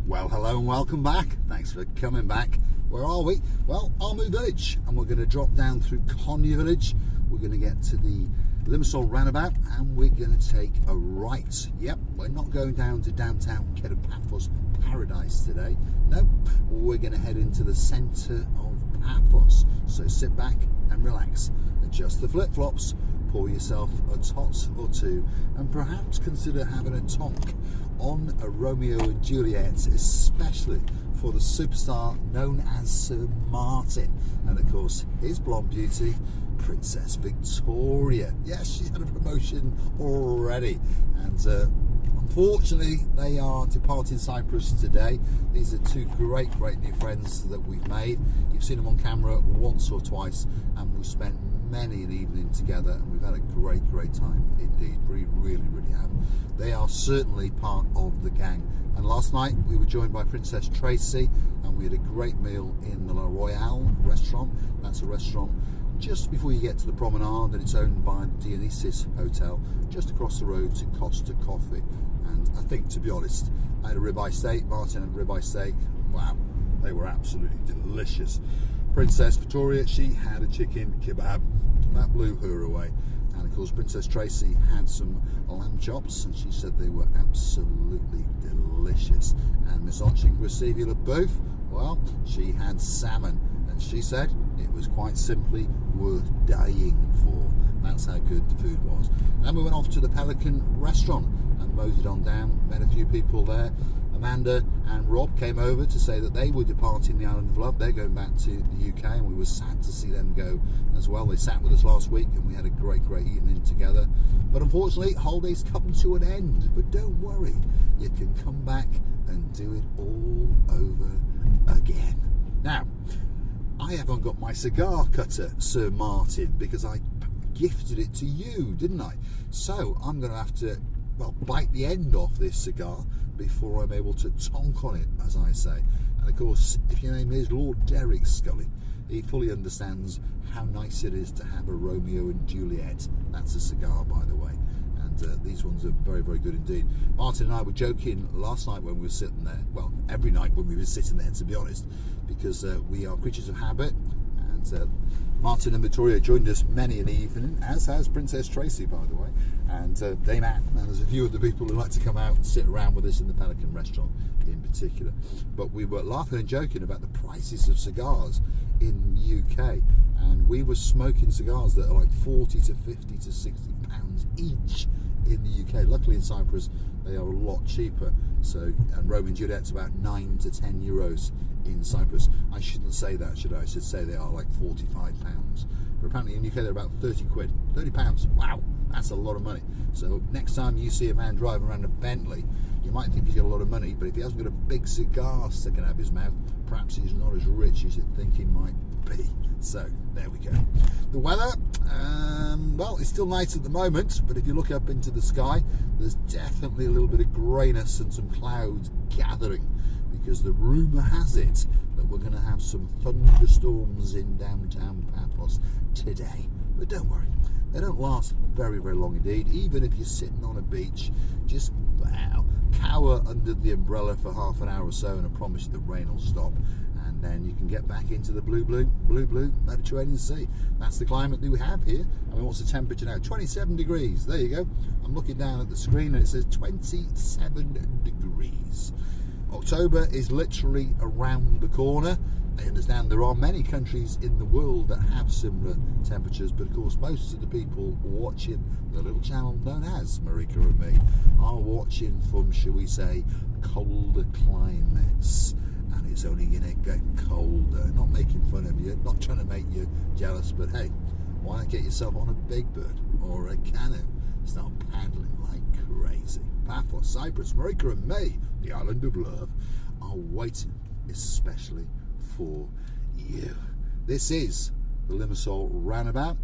Well, hello and welcome back. Thanks for coming back. Where are we? Well, Armu Village, and we're going to drop down through Konya Village. We're going to get to the Limassol roundabout, and we're going to take a right. Yep, we're not going down to downtown Paphos Paradise today. No, we're going to head into the centre of Paphos. So sit back and relax. Adjust the flip-flops. Pour yourself a tot or two, and perhaps consider having a tonk on a Romeo and Juliet, especially for the superstar known as Sir Martin, and of course his blonde beauty, Princess Victoria. Yes, she's had a promotion already, and unfortunately they are departing Cyprus today. These are two great new friends that we've made. You've seen them on camera once or twice, and we've spent many an evening together, and we've had a great time indeed. We really have. They are certainly part of the gang, and last night we were joined by Princess Tracy, and we had a great meal in the La Royale restaurant. That's a restaurant just before you get to the promenade, and it's owned by Dionysus Hotel, just across the road to Costa Coffee. And I think, to be honest, I had a ribeye steak. Martin had a ribeye steak. Wow, they were absolutely delicious. Princess Victoria, she had a chicken kebab. That blew her away. And of course Princess Tracy had some lamb chops, and she said they were absolutely delicious. And Miss Ochingwasivia Booth, well, she had salmon, and she said it was quite simply worth dying for. That's how good the food was. And we went off to the Pelican restaurant and moseyed on down, met a few people there. Amanda and Rob came over to say that they were departing the Island of Love. They're going back to the UK, and we were sad to see them go as well. They sat with us last week, and we had a great evening together. But unfortunately, holidays come to an end. But don't worry, you can come back and do it all over again. Now, I haven't got my cigar cutter, Sir Martin, because I gifted it to you, didn't I? So I'm going to have to, well, bite the end off this cigar before I'm able to tonk on it, as I say. And of course, if your name is Lord Derek Scully, he fully understands how nice it is to have a Romeo and Juliet. That's a cigar, by the way. And these ones are very good indeed. Martin and I were joking last night when we were sitting there, well, every night when we were sitting there, to be honest, because we are creatures of habit. And Martin and Victoria joined us many an evening, as has Princess Tracy, by the way, and Dame Anne, and there's a few other people who like to come out and sit around with us in the Pelican restaurant in particular. But we were laughing and joking about the prices of cigars in the UK, and we were smoking cigars that are like 40 to 50 to 60 pounds each in the UK. Luckily in Cyprus they are a lot cheaper. So, and Romeo and Juliet's about 9 to 10 euros in Cyprus. I shouldn't say that, should I? I should say they are like 45 pounds. But apparently in the UK they're about 30 quid. 30 pounds. Wow, that's a lot of money. So next time you see a man driving around a Bentley, you might think he's got a lot of money, but if he hasn't got a big cigar sticking out of his mouth, perhaps he's not as rich as you think he might be. So there we go. The weather, well, it's still nice at the moment, but if you look up into the sky, there's definitely a little bit of greyness and some clouds gathering, because the rumour has it that we're going to have some thunderstorms in downtown Paphos today. But don't worry, they don't last very long indeed. Even if you're sitting on a beach, just cower under the umbrella for half an hour or so, and I promise you the rain will stop, and then you can get back into the blue Mediterranean Sea. That's the climate that we have here. I mean, what's the temperature now? 27 degrees. There you go. I'm looking down at the screen and it says 27 degrees. October is literally around the corner. I understand there are many countries in the world that have similar temperatures, but of course most of the people watching the little channel known as Marika and me are watching from, shall we say, colder climates. And it's only going to get colder. Not making fun of you, not trying to make you jealous, but hey, why not get yourself on a big bird or a canoe? Start paddling like crazy. Paphos Cyprus, Marika and me, the Island of Love, are waiting especially for you. This is the Limassol roundabout.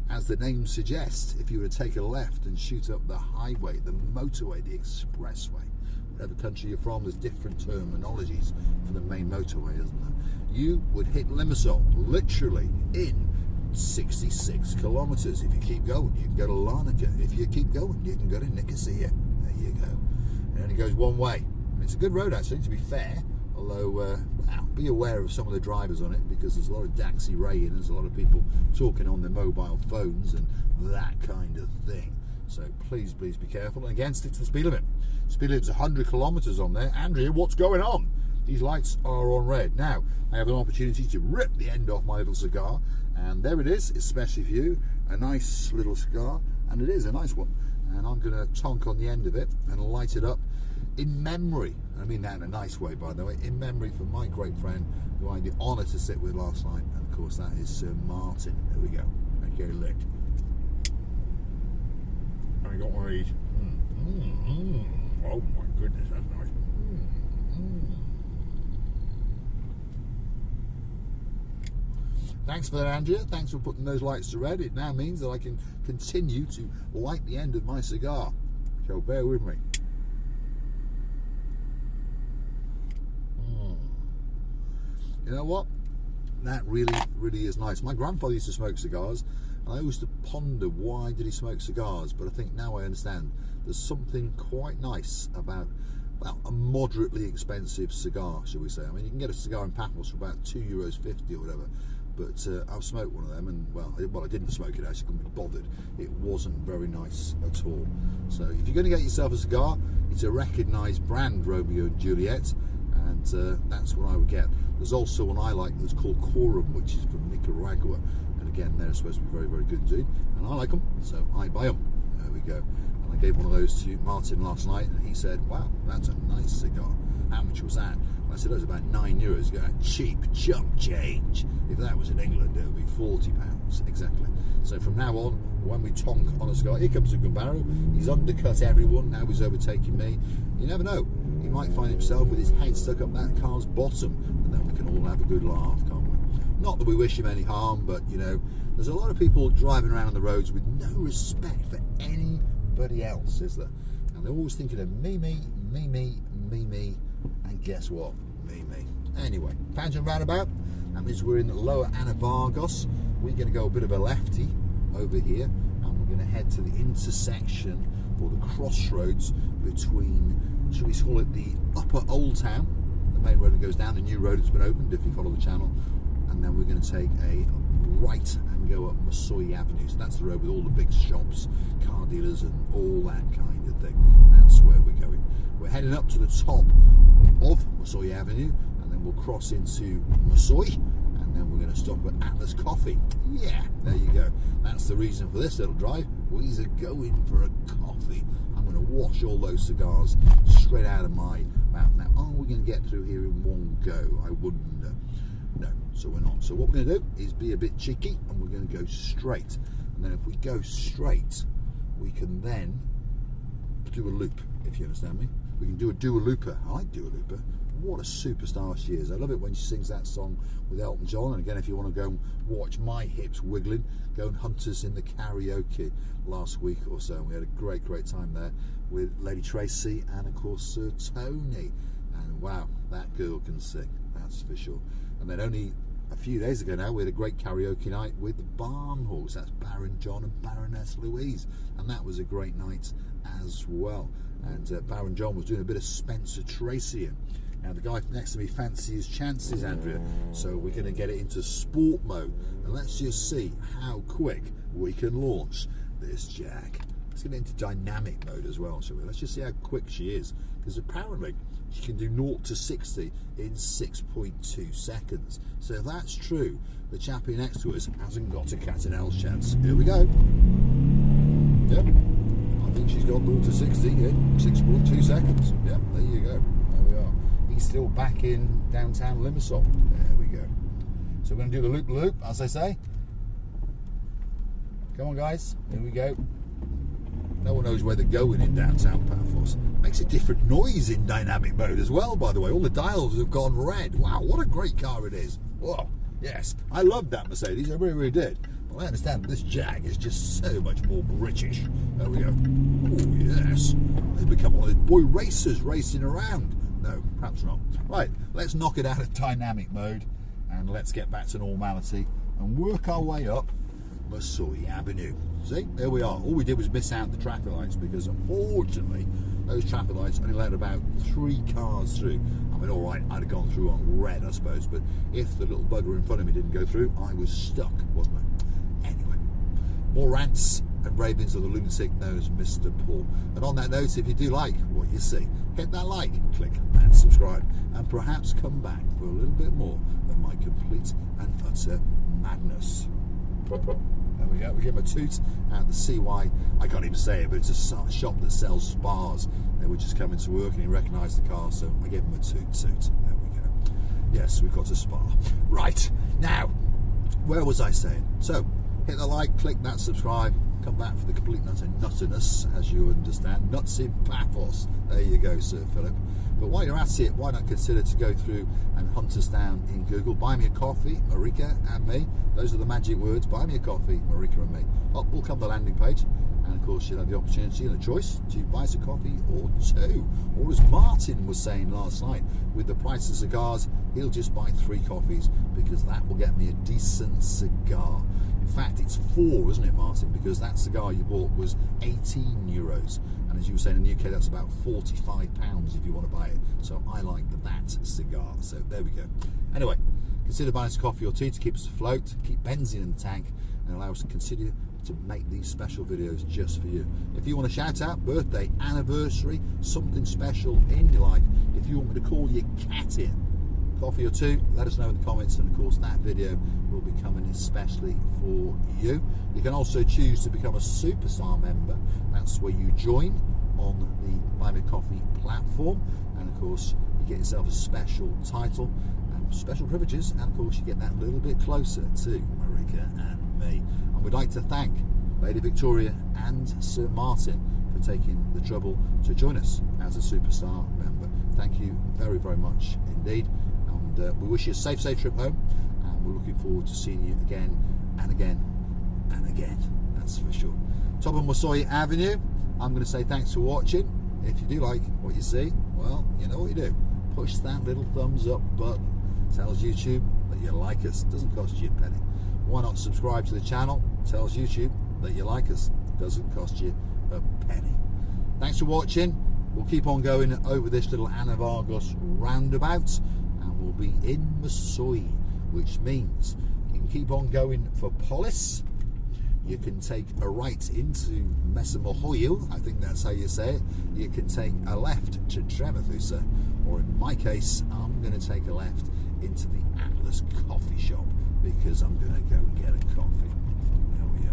As the name suggests, if you were to take a left and shoot up the highway, the motorway, the expressway, whatever country you're from, there's different terminologies for the main motorway, isn't there? You would hit Limassol literally in 66 kilometres. If you keep going, you can go to Larnaca. If you keep going, you can go to Nicosia. There you go. It only goes one way. And it's a good road actually, to be fair, although well, be aware of some of the drivers on it, because there's a lot of Daxi Ray and there's a lot of people talking on their mobile phones and that kind of thing. So please be careful, and again, stick to the speed limit. Speed limit's 100 kilometers on there. Andrea, what's going on? These lights are on red. Now, I have an opportunity to rip the end off my little cigar, and there it is, especially for you, a nice little cigar, and it is a nice one. And I'm gonna tonk on the end of it and light it up in memory. I mean that in a nice way, by the way, in memory for my great friend who I had the honour to sit with last night, and of course that is Sir Martin. There we go. Okay, lit. I got one of these. Oh my goodness, that's nice. Thanks for that, Andrea. Thanks for putting those lights to red. It now means that I can continue to light the end of my cigar. So bear with me. You know what? That really is nice. My grandfather used to smoke cigars, and I used to ponder why did he smoke cigars, but I think now I understand. There's something quite nice about, well, a moderately expensive cigar, shall we say. I mean, you can get a cigar in Paphos for about €2.50 or whatever, but I've smoked one of them, and well, I didn't smoke it, I actually couldn't be bothered. It wasn't very nice at all. So if you're going to get yourself a cigar, it's a recognised brand, Romeo and Juliet, and that's what I would get. There's also one I like that's called Quorum, which is from Nicaragua, and again, they're supposed to be very good indeed, and I like them, so I buy them. There we go. And I gave one of those to Martin last night, and he said, wow, that's a nice cigar. How much was that? And I said, it was about €9. Go, cheap chump change. If that was in England, it would be £40. Exactly. So from now on, when we tonk on a cigar, here comes a Gambaro. He's undercut everyone. Now he's overtaking me. You never know. He might find himself with his head stuck up that car's bottom, and then we can all have a good laugh, can't we? Not that we wish him any harm, but you know, there's a lot of people driving around on the roads with no respect for anybody else, is there? And they're always thinking of me, and guess what? Me. Anyway, Tangent Roundabout. That means we're in Lower Anavargos. We're going to go a bit of a lefty over here, and we're going to head to the intersection, or the crossroads, between, should we call it the Upper Old Town, the main road that goes down, the new road that's been opened if you follow the channel, and then we're going to take a right and go up Masoi Avenue. So that's the road with all the big shops, car dealers and all that kind of thing. That's where we're going. We're heading up to the top of Masoi Avenue, and then we'll cross into Masoi, and then we're going to stop at Atlas Coffee. Yeah, there you go. That's the reason for this little drive. We're going for a coffee. I'm going to wash all those cigars straight out of my mouth. Now, are we going to get through here in one go? I wonder. No, so we're not. So what we're going to do is be a bit cheeky, and we're going to go straight. And then if we go straight, we can then do a loop, if you understand me. We can do a Dua Lipa. I like Dua Lipa. What a superstar she is. I love it when she sings that song with Elton John. And again, if you want to go and watch my hips wiggling, go and hunt us in the karaoke last week or so. And we had a great time there with Lady Tracy and, of course, Sir Tony. And wow, that girl can sing, that's for sure. And then only a few days ago now, we had a great karaoke night with the Barn Horse. That's Baron John and Baroness Louise. And that was a great night as well. And Baron John was doing a bit of Spencer Tracy. Now the guy next to me fancies his chances, Andrea. So we're going to get it into sport mode. And let's just see how quick we can launch this Jag. Let's get it into dynamic mode as well, shall we? Let's just see how quick she is. Because apparently she can do 0 to 60 in 6.2 seconds. So if that's true, the chappie next to us hasn't got a cat and else chance. Here we go. Yep. I think she's got 0 to 60 in 6.2 seconds. Yep, there you go. There we are. He's still back in downtown Limassol. There we go. So we're going to do the loop-loop, as I say. Come on, guys. Here we go. No one knows where they're going in downtown Paphos. Makes a different noise in dynamic mode as well, by the way. All the dials have gone red. Wow, what a great car it is. Whoa, yes. I loved that Mercedes. I really did. Well, I understand this Jag is just so much more British. There we go. Oh, yes. They've become one of those boy racers racing around. No, perhaps not. Right, let's knock it out of dynamic mode and let's get back to normality and work our way up Masoi Avenue. See, there we are. All we did was miss out the traffic lights because unfortunately those traffic lights only allowed about 3 cars through. I mean, all right, I'd have gone through on red, I suppose, but if the little bugger in front of me didn't go through, I was stuck, wasn't I? Anyway, more rants and ravings of the lunatic known as Mr. Paul. And on that note, if you do like what you see, hit that like, click and subscribe, and perhaps come back for a little bit more of my complete and utter madness. There we go, we give him a toot at the CY, I can't even say it, but it's a shop that sells spars. They were just coming to work and he recognised the car, so I gave him a toot. There we go. Yes, we've got a spar. Right, now, where was I saying? So, hit the like, click that subscribe, come back for the complete nuttiness, as you understand. Nuts in Paphos. There you go, Sir Philip. But while you're at it, why not consider to go through and hunt us down in Google. Buy me a coffee, Marika and me. Those are the magic words. Buy me a coffee, Marika and me. Up will come the landing page. And of course, you'll have the opportunity and a choice to buy us a coffee or 2. Or as Martin was saying last night, with the price of cigars, he'll just buy 3 coffees because that will get me a decent cigar. In fact, it's 4, isn't it, Martin? Because that cigar you bought was €18. And as you were saying in the UK, that's about £45 if you want to buy it. So I like that cigar. So there we go. Anyway, consider buying us a coffee or 2 to keep us afloat, keep benzene in the tank, and allow us to continue to make these special videos just for you. If you want to shout out birthday, anniversary, something special in your life, if you want me to call your cat in, coffee or 2, let us know in the comments, and of course that video will be coming especially for you. You can also choose to become a superstar member. That's where you join on the Buy Me Coffee platform, and of course you get yourself a special title and special privileges, and of course you get that little bit closer to Marika and me. And we'd like to thank Lady Victoria and Sir Martin for taking the trouble to join us as a superstar member. Thank you very, very much indeed. We wish you a safe trip home, and we're looking forward to seeing you again and again and again, that's for sure. Top of Mosoy Avenue, I'm going to say thanks for watching. If you do like what you see, well, you know what you do. Push that little thumbs up button. Tells YouTube that you like us. Doesn't cost you a penny. Why not subscribe to the channel? Tells YouTube that you like us. Doesn't cost you a penny. Thanks for watching. We'll keep on going over this little Anavargos roundabout. Will be in Mosoy, which means you can keep on going for Polis. You can take a right into Messamohoyu, I think that's how you say it. You can take a left to Trevethusa, or in my case, I'm going to take a left into the Atlas coffee shop because I'm going to go and get a coffee. There we go.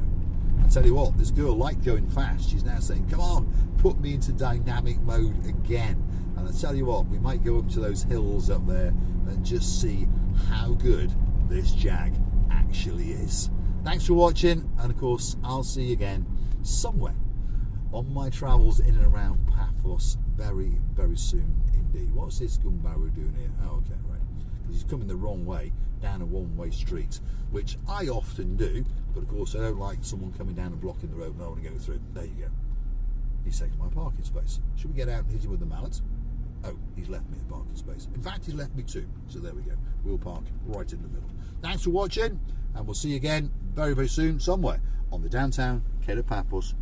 I tell you what, this girl liked going fast. She's now saying, come on, put me into dynamic mode again. And I tell you what, we might go up to those hills up there and just see how good this Jag actually is. Thanks for watching, and of course I'll see you again somewhere on my travels in and around Paphos very, very soon indeed. What's this Gumbaru doing here? Oh, okay, right. Because he's coming the wrong way down a one-way street, which I often do, but of course I don't like someone coming down and blocking the road and I want to go through. There you go. He's taking my parking space. Should we get out and hit him with the mallet? Oh, he's left me a parking space. In fact, he's left me 2. So there we go. We'll park right in the middle. Thanks for watching, and we'll see you again very, very soon somewhere on the downtown Cape of Paphos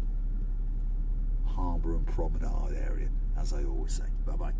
Harbour and Promenade area, as I always say. Bye-bye.